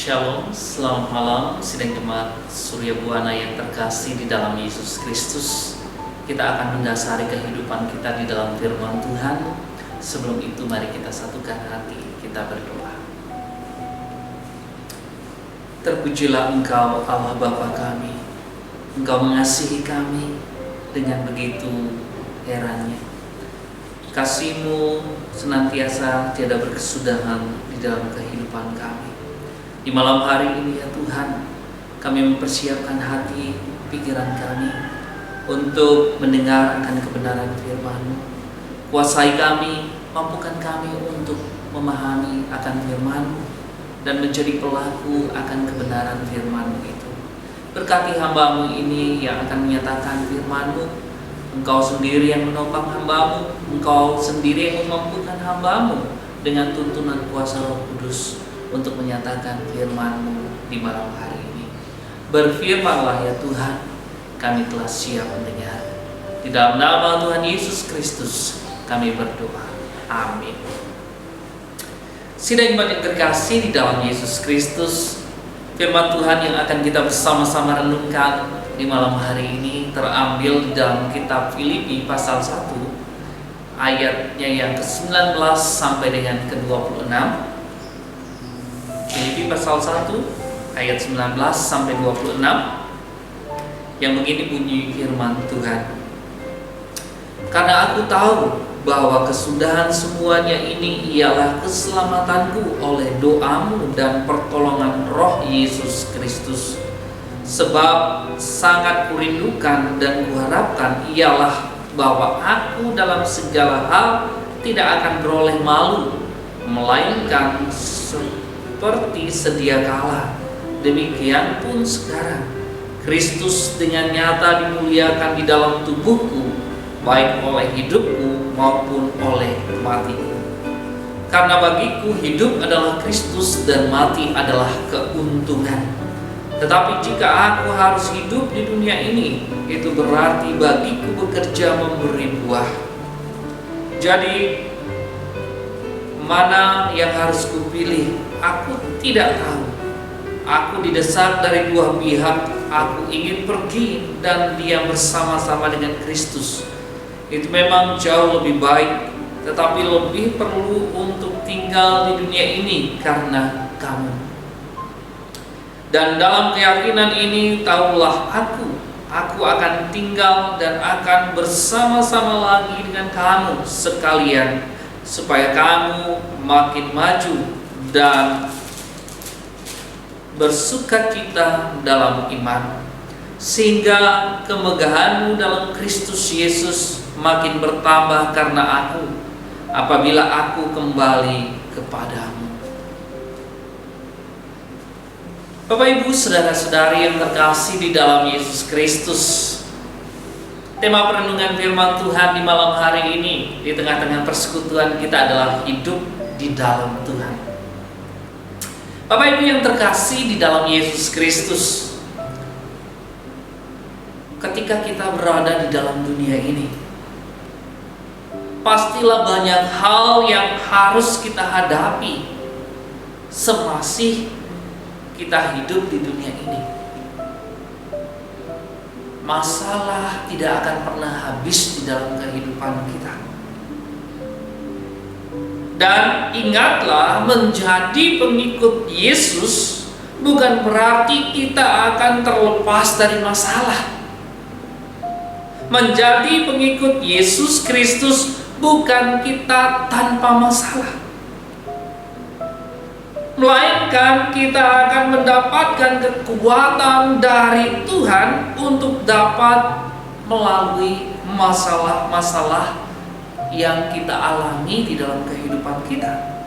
Shalom, selamat malam sidang jemaat Surya Buana yang terkasih di dalam Yesus Kristus. Kita akan mendasari kehidupan kita di dalam firman Tuhan. Sebelum itu mari kita satukan hati, kita berdoa. Terpujilah Engkau Allah Bapa kami. Engkau mengasihi kami dengan begitu herannya. Kasih-Mu senantiasa tiada berkesudahan di dalam kehidupan kami. Di malam hari ini ya Tuhan, kami mempersiapkan hati, pikiran kami untuk mendengar akan kebenaran firman-Mu. Kuasai kami, mampukan kami untuk memahami akan firman-Mu dan menjadi pelaku akan kebenaran firman-Mu itu. Berkati hamba-Mu ini yang akan menyatakan firman-Mu. Engkau sendiri yang menopang hamba-Mu, Engkau sendiri yang memampukan hamba-Mu dengan tuntunan kuasa Roh Kudus untuk menyatakan firman-Mu di malam hari ini. Berfirmanlah ya Tuhan, kami telah siap mendengar. Di dalam nama Tuhan Yesus Kristus kami berdoa. Amin. Sidang jemaat yang terkasih di dalam Yesus Kristus, firman Tuhan yang akan kita bersama-sama renungkan di malam hari ini terambil di dalam kitab Filipi pasal 1 ayatnya yang ke-19 sampai dengan ke-26. Filipi pasal 1 ayat 19 sampai 26 yang begini bunyi firman Tuhan. Karena aku tahu bahwa kesudahan semuanya ini ialah keselamatanku oleh doa-Mu dan pertolongan Roh Yesus Kristus. Sebab sangat kurindukan dan kuharapkan ialah bahwa aku dalam segala hal tidak akan beroleh malu, melainkan seperti sedia kala, demikian pun sekarang Kristus dengan nyata dimuliakan di dalam tubuhku, baik oleh hidupku maupun oleh matiku. Karena bagiku hidup adalah Kristus dan mati adalah keuntungan. Tetapi jika aku harus hidup di dunia ini, itu berarti bagiku bekerja memberi buah. Jadi mana yang harus kupilih? Aku tidak tahu. Aku didesak dari dua pihak. Aku ingin pergi dan diam bersama-sama dengan Kristus. Itu memang jauh lebih baik, tetapi lebih perlu untuk tinggal di dunia ini karena kamu. Dan dalam keyakinan ini tahulah aku akan tinggal dan akan bersama-sama lagi dengan kamu sekalian, supaya kamu makin maju dan bersukacita dalam iman, sehingga kemegahan-Mu dalam Kristus Yesus makin bertambah karena aku, apabila aku kembali kepadamu. Bapak Ibu saudara-saudari yang terkasih di dalam Yesus Kristus, tema perenungan firman Tuhan di malam hari ini di tengah-tengah persekutuan kita adalah hidup di dalam Tuhan. Bapak Ibu yang terkasih di dalam Yesus Kristus, ketika kita berada di dalam dunia ini, pastilah banyak hal yang harus kita hadapi semasih kita hidup di dunia ini. Masalah tidak akan pernah habis di dalam kehidupan kita. Dan ingatlah, menjadi pengikut Yesus bukan berarti kita akan terlepas dari masalah. Menjadi pengikut Yesus Kristus bukan kita tanpa masalah, melainkan kita akan mendapatkan kekuatan dari Tuhan untuk dapat melalui masalah-masalah yang kita alami di dalam kehidupan kita.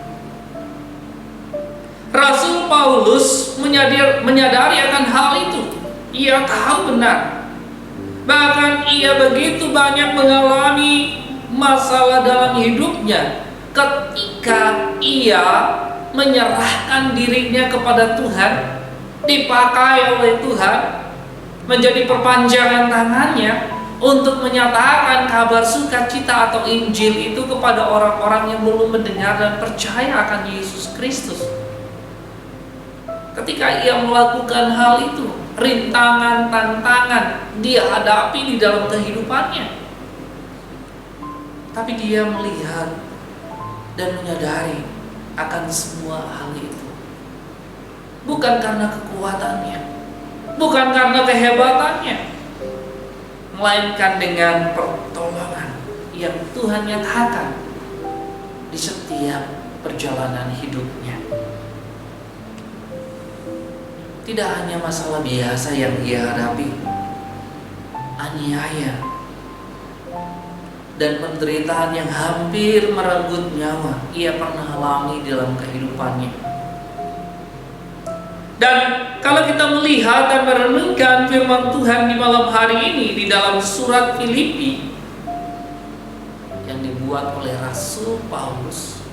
Rasul Paulus menyadari akan hal itu. Ia tahu benar. Bahkan ia begitu banyak mengalami masalah dalam hidupnya ketika ia menyerahkan dirinya kepada Tuhan, dipakai oleh Tuhan menjadi perpanjangan tangannya untuk menyatakan kabar sukacita atau Injil itu kepada orang-orang yang belum mendengar dan percaya akan Yesus Kristus. Ketika ia melakukan hal itu, rintangan, tantangan dia hadapi di dalam kehidupannya. Tapi dia melihat dan menyadari akan semua hal itu. Bukan karena kekuatannya, bukan karena kehebatannya, melainkan dengan pertolongan yang Tuhan nyatakan di setiap perjalanan hidupnya. Tidak hanya masalah biasa yang ia hadapi, aniaya dan penderitaan yang hampir merenggut nyawa ia pernah alami dalam kehidupannya. Dan kalau kita melihat dan merenungkan firman Tuhan di malam hari ini di dalam surat Filipi yang dibuat oleh Rasul Paulus,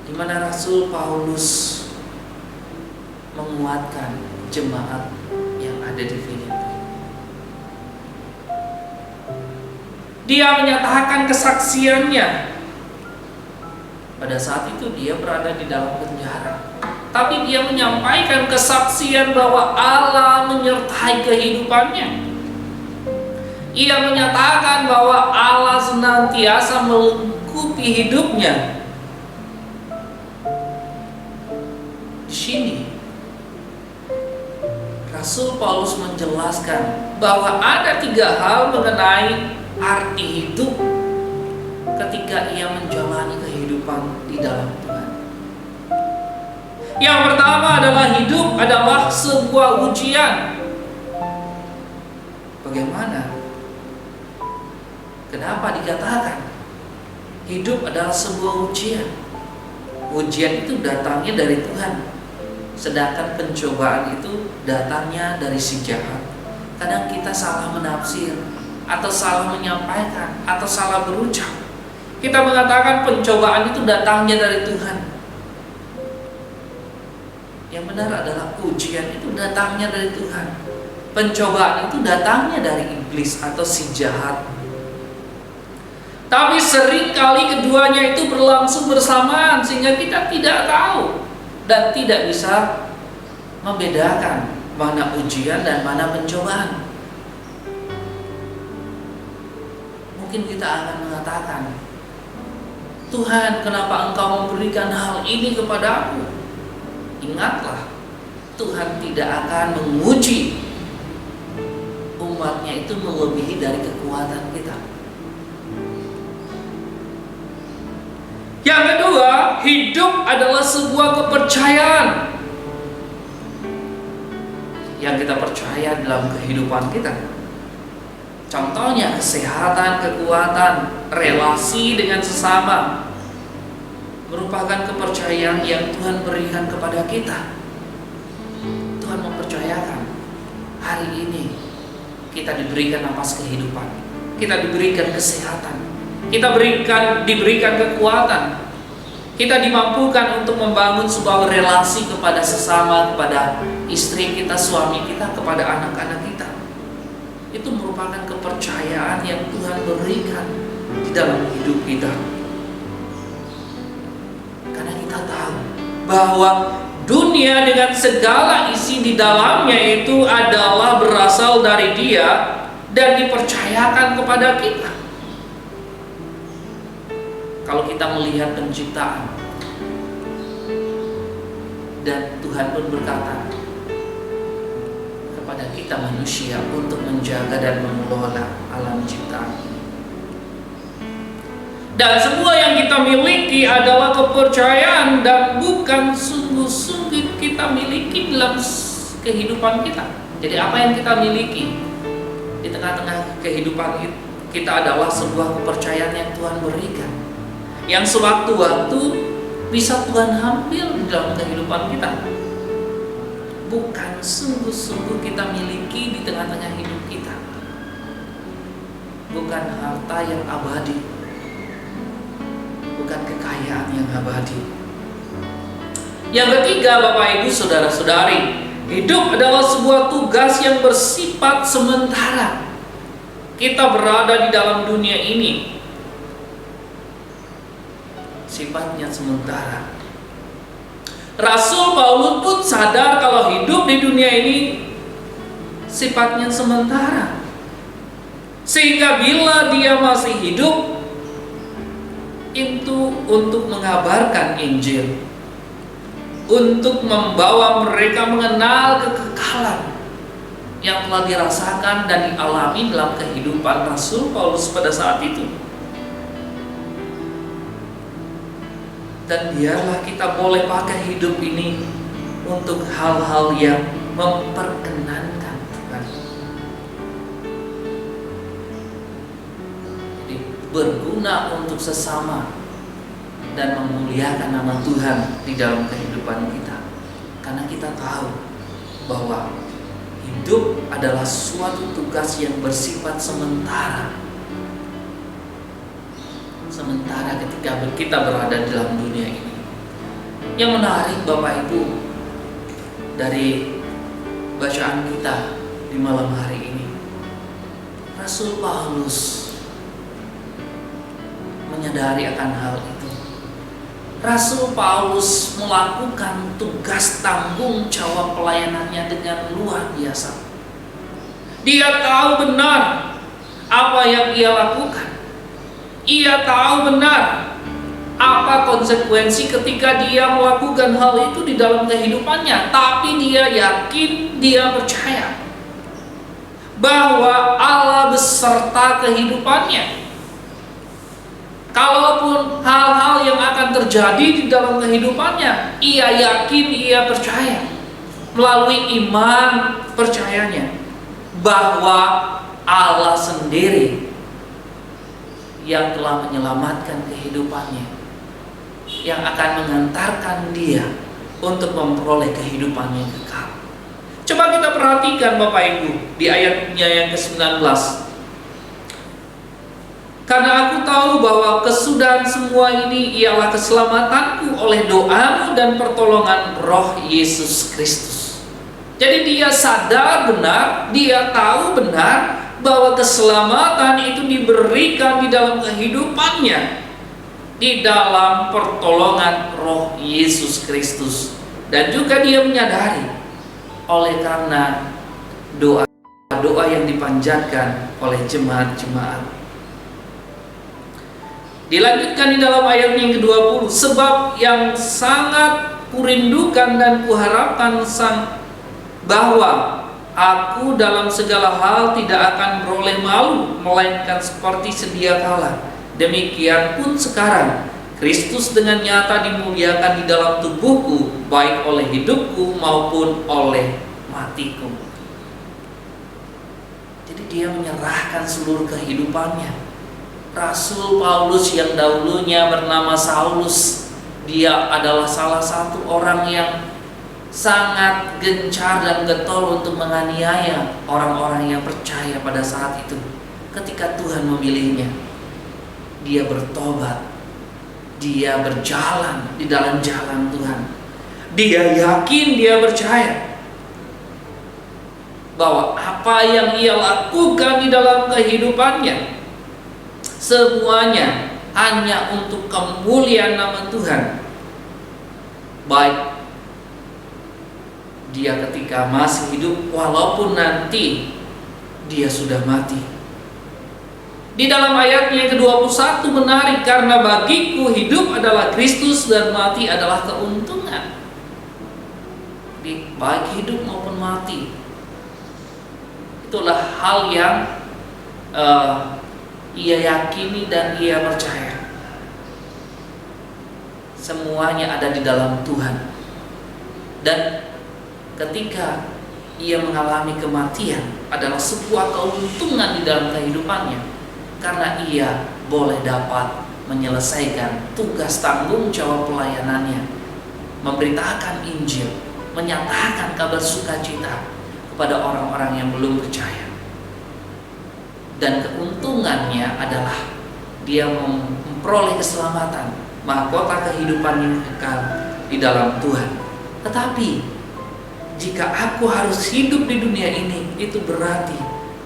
di mana Rasul Paulus menguatkan jemaat yang ada di Filipi. Dia menyatakan kesaksiannya. Pada saat itu dia berada di dalam penjara, tapi dia menyampaikan kesaksian bahwa Allah menyertai kehidupannya. Ia menyatakan bahwa Allah senantiasa melengkapi hidupnya. Di sini Rasul Paulus menjelaskan bahwa ada 3 hal mengenai arti hidup ketika ia menjalani kehidupan di dalam Tuhan. Yang pertama adalah hidup adalah sebuah ujian. Bagaimana? Kenapa dikatakan hidup adalah sebuah ujian? Ujian itu datangnya dari Tuhan, sedangkan pencobaan itu datangnya dari si jahat. Kadang kita salah menafsir, atau salah menyampaikan, atau salah berucap. Kita mengatakan pencobaan itu datangnya dari Tuhan. Yang benar adalah ujian itu datangnya dari Tuhan. Pencobaan itu datangnya dari iblis atau si jahat. Tapi seringkali keduanya itu berlangsung bersamaan sehingga kita tidak tahu dan tidak bisa membedakan mana ujian dan mana pencobaan. Mungkin kita akan mengatakan, Tuhan, kenapa Engkau memberikan hal ini kepadaku? Ingatlah, Tuhan tidak akan menguji umatnya itu melebihi dari kekuatan kita. Yang kedua, hidup adalah sebuah kepercayaan yang kita percaya dalam kehidupan kita. Contohnya kesehatan, kekuatan, relasi dengan sesama merupakan kepercayaan yang Tuhan berikan kepada kita. Tuhan mempercayakan hari ini kita diberikan napas kehidupan, kita diberikan kesehatan, kita diberikan kekuatan, kita dimampukan untuk membangun sebuah relasi kepada sesama, kepada istri kita, suami kita, kepada anak-anak kita. Itu merupakan kepercayaan yang Tuhan berikan di dalam hidup kita. Karena kita tahu bahwa dunia dengan segala isi di dalamnya itu adalah berasal dari Dia dan dipercayakan kepada kita. Kalau kita melihat penciptaan, dan Tuhan pun berkata kepada kita manusia untuk menjaga dan mengelola alam ciptaan ini. Dan semua yang kita miliki adalah kepercayaan dan bukan sungguh-sungguh kita miliki dalam kehidupan kita. Jadi apa yang kita miliki di tengah-tengah kehidupan kita adalah sebuah kepercayaan yang Tuhan berikan, yang sewaktu-waktu bisa Tuhan ambil di dalam kehidupan kita. Bukan sungguh-sungguh kita miliki di tengah-tengah hidup kita. Bukan harta yang abadi, bukan kekayaan yang abadi. Yang ketiga, Bapak Ibu Saudara-saudari, hidup adalah sebuah tugas yang bersifat sementara. Kita berada di dalam dunia ini, sifatnya sementara. Rasul Paulus pun sadar kalau hidup di dunia ini sifatnya sementara. Sehingga bila dia masih hidup, itu untuk mengabarkan Injil, untuk membawa mereka mengenal kekekalan yang telah dirasakan dan dialami dalam kehidupan Rasul Paulus pada saat itu. Dan biarlah kita boleh pakai hidup ini untuk hal-hal yang memperkenankan Tuhan. Jadi berguna untuk sesama dan memuliakan nama Tuhan di dalam kehidupan kita. Karena kita tahu bahwa hidup adalah suatu tugas yang bersifat sementara. Sementara ketika kita berada dalam dunia ini. Yang menarik Bapak Ibu, dari bacaan kita di malam hari ini, Rasul Paulus menyadari akan hal itu. Rasul Paulus melakukan tugas tanggung jawab pelayanannya dengan luar biasa. Dia tahu benar apa yang ia lakukan. Ia tahu benar apa konsekuensi ketika dia melakukan hal itu di dalam kehidupannya. Tapi dia yakin, dia percaya bahwa Allah beserta kehidupannya. Kalaupun hal-hal yang akan terjadi di dalam kehidupannya, ia yakin, ia percaya melalui iman percayanya bahwa Allah sendiri yang telah menyelamatkan kehidupannya, yang akan mengantarkan dia untuk memperoleh kehidupan yang kekal. Coba kita perhatikan Bapak Ibu di ayatnya yang ke-19. Karena aku tahu bahwa kesudahan semua ini ialah keselamatanku oleh doamu dan pertolongan Roh Yesus Kristus. Jadi dia sadar benar, dia tahu benar bahwa keselamatan itu diberikan di dalam kehidupannya, di dalam pertolongan Roh Yesus Kristus. Dan juga dia menyadari oleh karena doa-doa yang dipanjatkan oleh jemaat-jemaat. Dilanjutkan di dalam ayat yang ke-20, sebab yang sangat kurindukan dan kuharapkan bahwa aku dalam segala hal tidak akan beroleh malu, melainkan seperti sedia kala. Demikian pun sekarang Kristus dengan nyata dimuliakan di dalam tubuhku, baik oleh hidupku maupun oleh matiku. Jadi dia menyerahkan seluruh kehidupannya. Rasul Paulus yang dahulunya bernama Saulus, dia adalah salah satu orang yang sangat gencar dan getol untuk menganiaya orang-orang yang percaya pada saat itu. Ketika Tuhan memilihnya, dia bertobat, dia berjalan di dalam jalan Tuhan. Dia yakin, dia percaya bahwa apa yang ia lakukan di dalam kehidupannya semuanya hanya untuk kemuliaan nama Tuhan. Baik dia ketika masih hidup, walaupun nanti dia sudah mati. Di dalam ayatnya yang ke-21 menarik, karena bagiku hidup adalah Kristus dan mati adalah keuntungan. Jadi baik hidup maupun mati, itulah hal yang ia yakini dan ia percaya. Semuanya ada di dalam Tuhan. Dan ketika ia mengalami kematian adalah sebuah keuntungan di dalam kehidupannya, karena ia boleh dapat menyelesaikan tugas tanggung jawab pelayanannya, memberitakan Injil, menyatakan kabar sukacita kepada orang-orang yang belum percaya. Dan keuntungannya adalah dia memperoleh keselamatan, mahkota kehidupan yang kekal di dalam Tuhan. Tetapi jika aku harus hidup di dunia ini, itu berarti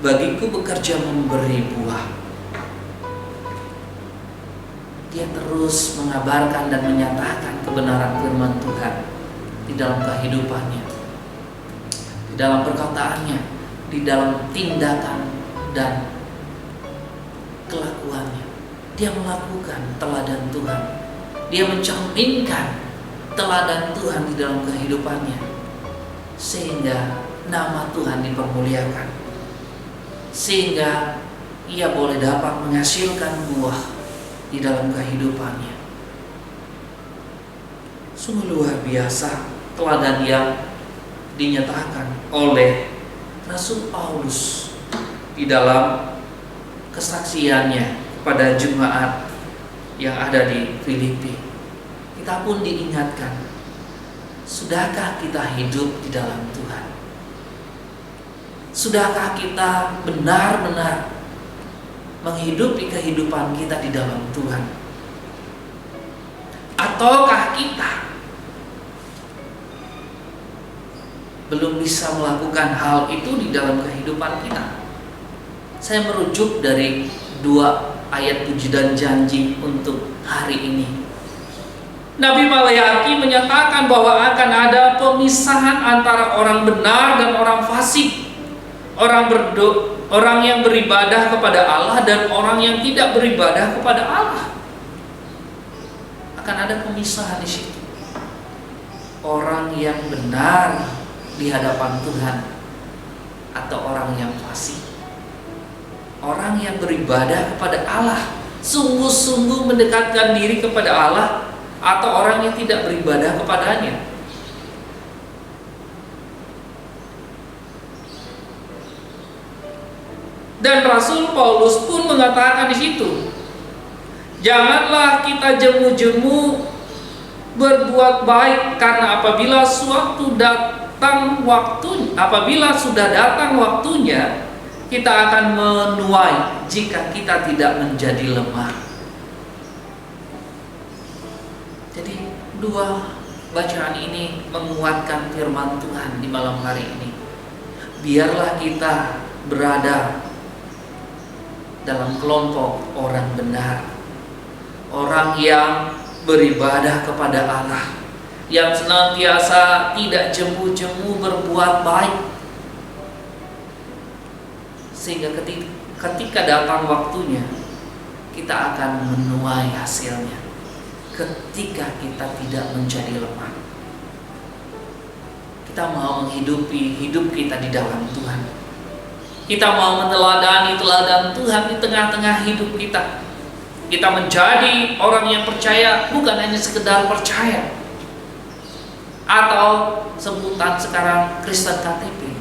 bagiku bekerja memberi buah. Dia terus mengabarkan dan menyatakan kebenaran firman Tuhan. di dalam kehidupannya, di dalam perkataannya, di dalam tindakan dan kelakuannya. Dia melakukan teladan Tuhan. Dia mencerminkan teladan Tuhan di dalam kehidupannya, sehingga nama Tuhan dipermuliakan, sehingga ia boleh dapat menghasilkan buah di dalam kehidupannya. Sungguh luar biasa teladan yang dinyatakan oleh Rasul Paulus di dalam kesaksiannya kepada jemaat yang ada di Filipi. Kita pun diingatkan, sudahkah kita hidup di dalam Tuhan? Sudahkah kita benar-benar menghidupi kehidupan kita di dalam Tuhan? Ataukah kita belum bisa melakukan hal itu di dalam kehidupan kita? Saya merujuk dari 2 ayat puji dan janji untuk hari ini. Nabi Maleakhi menyatakan bahwa akan ada pemisahan antara orang benar dan orang fasik, orang yang beribadah kepada Allah dan orang yang tidak beribadah kepada Allah. Akan ada pemisahan di situ. Orang yang benar di hadapan Tuhan atau orang yang fasik. Orang yang beribadah kepada Allah, sungguh-sungguh mendekatkan diri kepada Allah, atau orang yang tidak beribadah kepadanya. Dan Rasul Paulus pun mengatakan di situ, janganlah kita jemu-jemu berbuat baik, karena apabila sudah datang waktunya, kita akan menuai jika kita tidak menjadi lemah. Jadi 2 bacaan ini menguatkan firman Tuhan di malam hari ini. Biarlah kita berada dalam kelompok orang benar, orang yang beribadah kepada Allah, yang senantiasa tidak jemu-jemu berbuat baik, sehingga ketika datang waktunya kita akan menuai hasilnya, ketika kita tidak menjadi lemah. Kita mau menghidupi hidup kita di dalam Tuhan. Kita mau meneladani teladan Tuhan di tengah-tengah hidup kita. Kita menjadi orang yang percaya, bukan hanya sekedar percaya, atau sebutan sekarang Kristen KTP,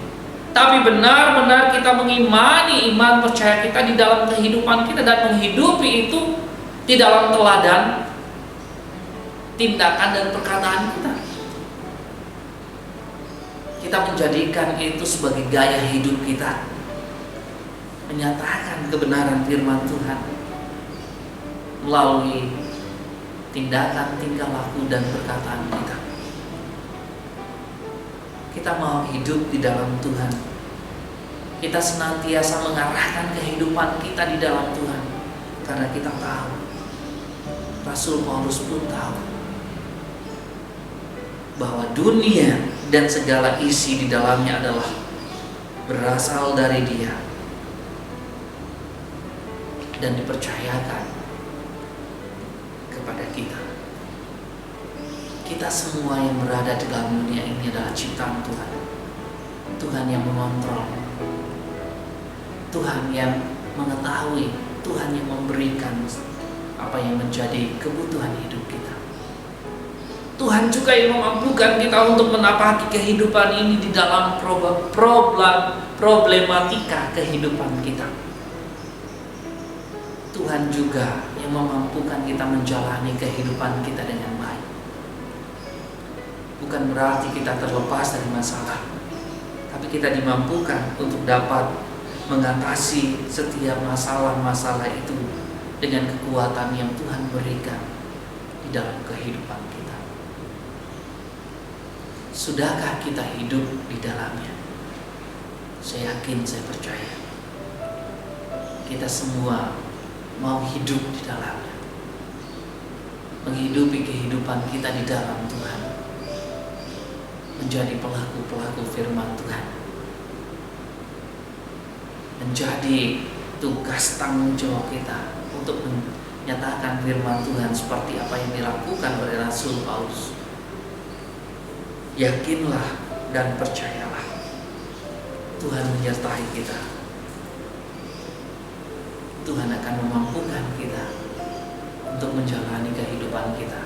tapi benar-benar kita mengimani iman percaya kita di dalam kehidupan kita dan menghidupi itu di dalam teladan, tindakan dan perkataan kita. Kita menjadikan itu sebagai gaya hidup kita, menyatakan kebenaran firman Tuhan melalui tindakan, tingkah laku dan perkataan kita. Kita mau hidup di dalam Tuhan. Kita senantiasa mengarahkan kehidupan kita di dalam Tuhan, karena kita tahu, Rasul Paulus pun tahu, bahwa dunia dan segala isi di dalamnya adalah berasal dari Dia dan dipercayakan kepada kita. Kita semua yang berada di dalam dunia ini adalah ciptaan Tuhan. Tuhan yang mengontrol, Tuhan yang mengetahui, Tuhan yang memberikan apa yang menjadi kebutuhan hidup kita. Tuhan juga yang memampukan kita untuk menapaki kehidupan ini di dalam problematika kehidupan kita. Tuhan juga yang memampukan kita menjalani kehidupan kita dengan baik. Bukan berarti kita terlepas dari masalah, tapi kita dimampukan untuk dapat mengatasi setiap masalah-masalah itu dengan kekuatan yang Tuhan berikan di dalam kehidupan kita. Sudahkah kita hidup di dalamnya? Saya yakin, saya percaya kita semua mau hidup di dalamnya, menghidupi kehidupan kita di dalam Tuhan. menjadi pelaku-pelaku firman Tuhan. Menjadi tugas tanggung jawab kita untuk menyatakan firman Tuhan seperti apa yang dilakukan oleh Rasul Paulus. Yakinlah dan percayalah, Tuhan menyertai kita. Tuhan akan memampukan kita untuk menjalani kehidupan kita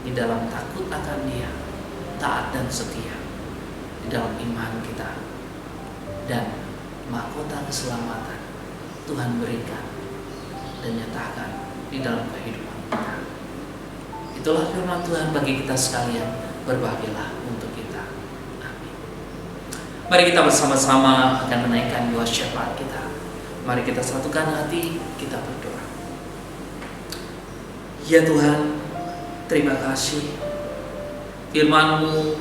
di dalam takut akan Dia, taat dan setia di dalam iman kita, dan mahkota keselamatan Tuhan berikan dan nyatakan di dalam kehidupan kita. Itulah firman Tuhan bagi kita sekalian, berbahagialah untuk kita. Amin. Mari kita bersama-sama akan menaikkan doa syafaat kita. Mari kita satukan hati, kita berdoa. Ya Tuhan, terima kasih firman-Mu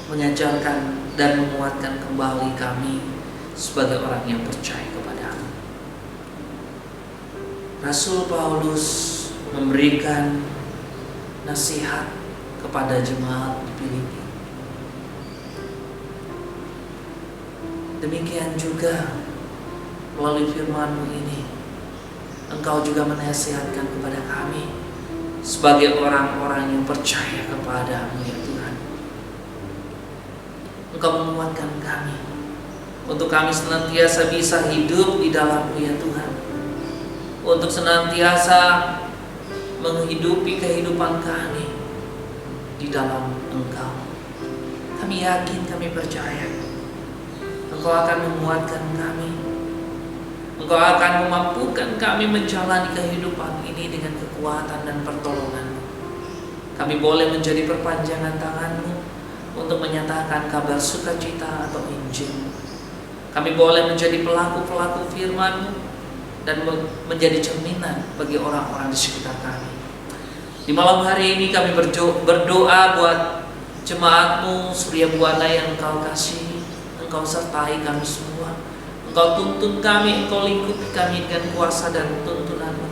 mengajarkan dan menguatkan kembali kami sebagai orang yang percaya kepada-Mu. Rasul Paulus memberikan nasihat kepada jemaat di Filipi. Demikian juga melalui firman-Mu ini, Engkau juga menasihatkan kepada kami sebagai orang-orang yang percaya kepada-Mu, ya Tuhan. Engkau menguatkan kami untuk kami senantiasa bisa hidup di dalam-Mu, ya Tuhan. Untuk senantiasa menghidupi kehidupan kami di dalam Engkau. Kami yakin, kami percaya Engkau akan menguatkan kami. Engkau akan memampukan kami menjalani kehidupan ini dengan kekuatan dan pertolongan-Mu. Kami boleh menjadi perpanjangan tangan-Mu untuk menyatakan kabar sukacita atau Injil. Kami boleh menjadi pelaku-pelaku firman-Mu dan menjadi cerminan bagi orang-orang di sekitar kami. Di malam hari ini kami berdoa buat jemaat-Mu Surya Buana yang Engkau kasihi. Engkau sertai kami semua. Engkau tuntun kami, Engkau lingkupi kami dengan kuasa dan tuntunan-Mu,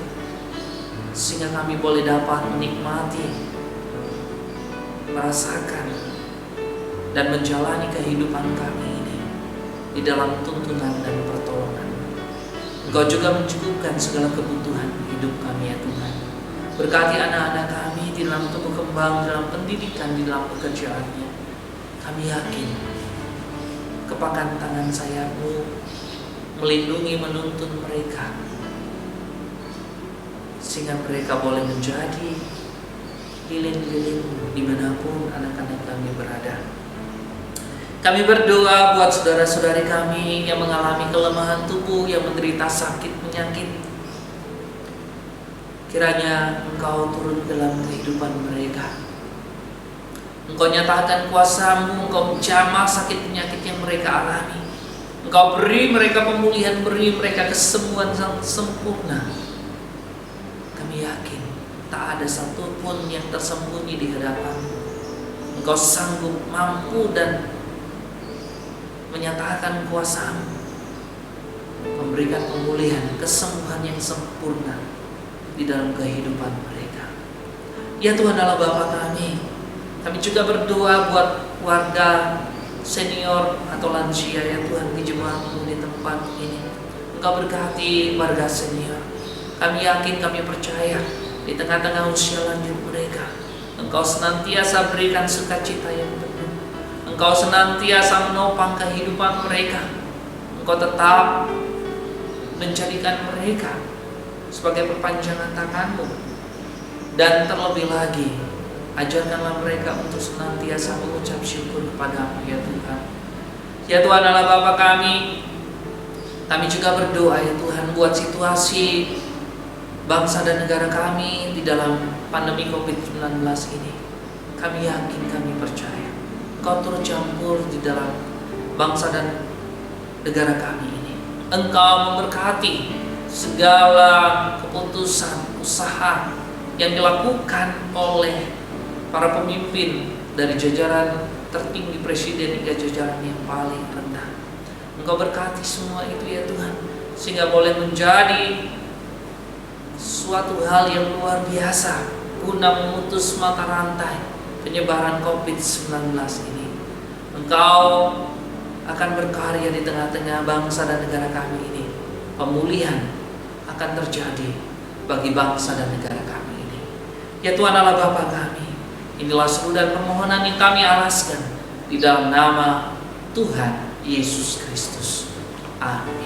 sehingga kami boleh dapat menikmati, merasakan, dan menjalani kehidupan kami ini di dalam tuntunan dan pertolongan. Engkau juga mencukupkan segala kebutuhan hidup kami, ya Tuhan. Berkati anak-anak kami di dalam tumbuh kembang, dalam pendidikan, di dalam pekerjaannya. Kami yakin kepakan tangan sayap-Mu melindungi, menuntun mereka, sehingga mereka boleh menjadi lilin-lilin dimanapun anak-anak kami berada. Kami berdoa buat saudara-saudari kami yang mengalami kelemahan tubuh, yang menderita sakit penyakit. Kiranya Engkau turun dalam kehidupan mereka. Engkau nyatakan kuasa-Mu, Engkau jamah sakit penyakit yang mereka alami. Engkau beri mereka pemulihan, beri mereka kesembuhan yang sempurna. Kami yakin tak ada satupun yang tersembunyi di hadapan-Mu. Engkau sanggup, mampu, dan menyatakan kuasa-Mu, memberikan pemulihan, kesembuhan yang sempurna di dalam kehidupan mereka. Ya Tuhan Allah Bapa kami juga berdoa buat warga senior atau lansia, ya Tuhan, di jemaat-Mu di tempat ini. Engkau berkati warga senior. Kami yakin, kami percaya di tengah-tengah usia lanjut mereka, Engkau senantiasa berikan sukacita yang penuh. Engkau senantiasa menopang kehidupan mereka. Engkau tetap menjadikan mereka sebagai perpanjangan tangan-Mu. Dan terlebih lagi, ajarkanlah mereka untuk senantiasa mengucap syukur kepada-Mu, ya Tuhan. Ya Tuhan Allah Bapa kami juga berdoa, ya Tuhan, buat situasi bangsa dan negara kami di dalam pandemi COVID-19 ini. Kami yakin, kami percaya Engkau turut campur di dalam bangsa dan negara kami ini. Engkau memberkati segala keputusan, usaha yang dilakukan oleh para pemimpin dari jajaran tertinggi presiden hingga jajaran yang paling rendah. Engkau berkati semua itu, ya Tuhan, sehingga boleh menjadi suatu hal yang luar biasa guna memutus mata rantai penyebaran COVID-19 ini. Engkau akan berkarya di tengah-tengah bangsa dan negara kami ini. Pemulihan akan terjadi bagi bangsa dan negara kami ini. Ya Tuhan Allah Bapa kami, inilah seru dan permohonan yang kami alaskan di dalam nama Tuhan Yesus Kristus. Amin.